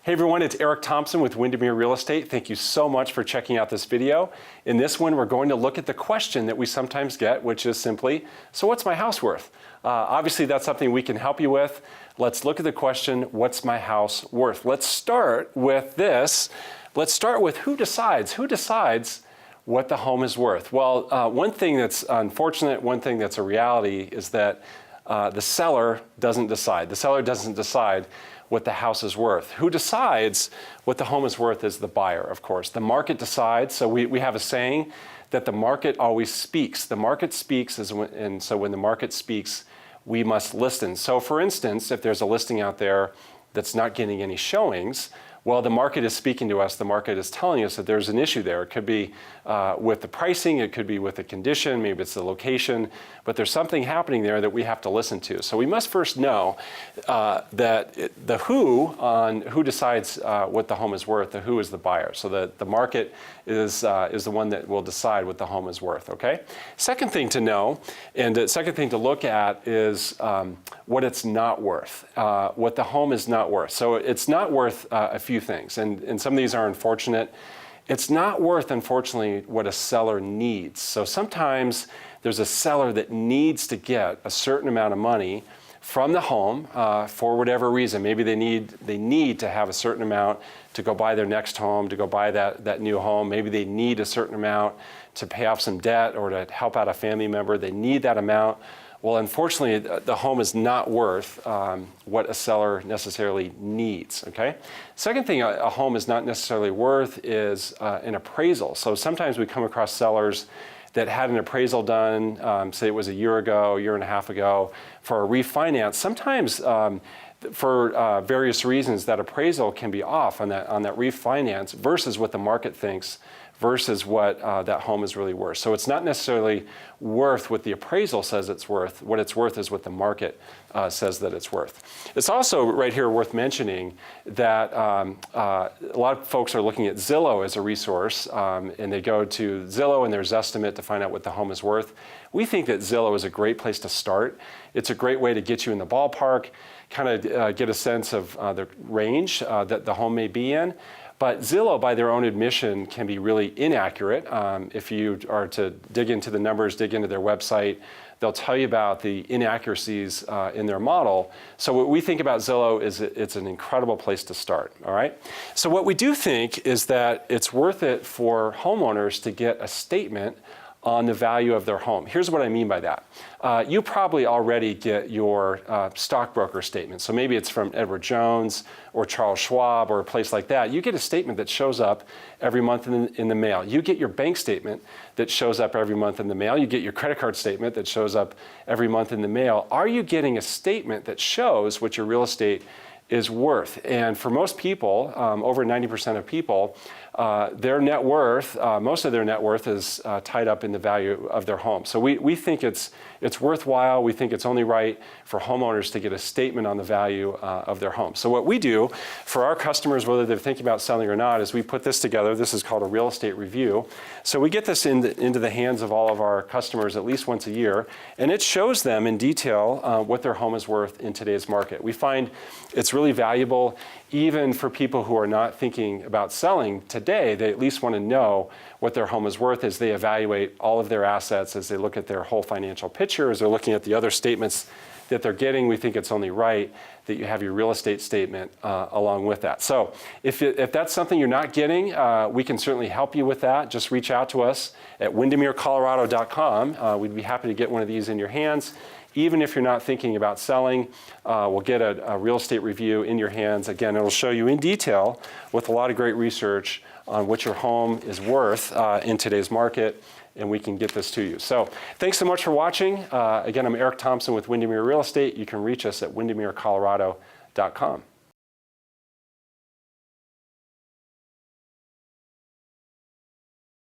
Hey everyone, it's Eric Thompson with Windermere Real Estate. Thank you so much for checking out this video. In this one, we're going to look at the question that we sometimes get, which is simply, so what's my house worth? Obviously, that's something we can help you with. Let's look at the question, what's my house worth? Let's start with this. Let's start with who decides? Who decides what the home is worth? Well, one thing that's unfortunate, one thing that's a reality is that the seller doesn't decide. The seller doesn't decide what the house is worth. Who decides what the home is worth is the buyer, of course. The market decides. So we have a saying that the market always speaks. The market speaks, and so when the market speaks, we must listen. So for instance, if there's a listing out there that's not getting any showings, well, the market is speaking to us. The market is telling us that there's an issue there. It could be with the pricing, it could be with the condition, maybe it's the location, but there's something happening there that we have to listen to. So we must first know that the who decides what the home is worth, the who is the buyer. So the market is the one that will decide what the home is worth, okay? Second thing to know, and the second thing to look at is what it's not worth, what the home is not worth. So it's not worth a few things, and some of these are unfortunate. It's not worth, unfortunately, what a seller needs. So sometimes there's a seller that needs to get a certain amount of money from the home for whatever reason. Maybe they need to have a certain amount to go buy their next home, to go buy that new home. Maybe they need a certain amount to pay off some debt or to help out a family member. They need that amount. Well, unfortunately, the home is not worth what a seller necessarily needs, okay? Second thing a home is not necessarily worth is an appraisal. So sometimes we come across sellers that had an appraisal done, say it was a year ago, a year and a half ago, for a refinance. Sometimes for various reasons, that appraisal can be off on that refinance versus what the market thinks versus what that home is really worth. So it's not necessarily worth what the appraisal says it's worth. What it's worth is what the market says that it's worth. It's also right here worth mentioning that a lot of folks are looking at Zillow as a resource, and they go to Zillow and their Zestimate to find out what the home is worth. We think that Zillow is a great place to start. It's a great way to get you in the ballpark, kind of get a sense of the range that the home may be in. But Zillow, by their own admission, can be really inaccurate. If you are to dig into the numbers, dig into their website, they'll tell you about the inaccuracies in their model. So what we think about Zillow is it's an incredible place to start, all right? So what we do think is that it's worth it for homeowners to get a statement on the value of their home. Here's what I mean by that. You probably already get your stockbroker statement. So maybe it's from Edward Jones or Charles Schwab or a place like that. You get a statement that shows up every month in the mail. You get your bank statement that shows up every month in the mail. You get your credit card statement that shows up every month in the mail. Are you getting a statement that shows what your real estate is worth? And for most people, over 90% of people, their net worth, most of their net worth is tied up in the value of their home. So we think it's worthwhile. We think it's only right for homeowners to get a statement on the value of their home. So what we do for our customers, whether they're thinking about selling or not, is we put this together. This is called a real estate review. So we get this into the hands of all of our customers at least once a year, and it shows them in detail what their home is worth in today's market. We find it's really valuable even for people who are not thinking about selling today. They at least want to know what their home is worth as they evaluate all of their assets, as they look at their whole financial picture, as they're looking at the other statements that they're getting. We think it's only right that you have your real estate statement along with that. So if that's something you're not getting, we can certainly help you with that. Just reach out to us at windermerecolorado.com. We'd be happy to get one of these in your hands. Even if you're not thinking about selling, we'll get a real estate review in your hands. Again, it'll show you in detail with a lot of great research on what your home is worth in today's market, and we can get this to you. So thanks so much for watching. Again, I'm Eric Thompson with Windermere Real Estate. You can reach us at windermerecolorado.com.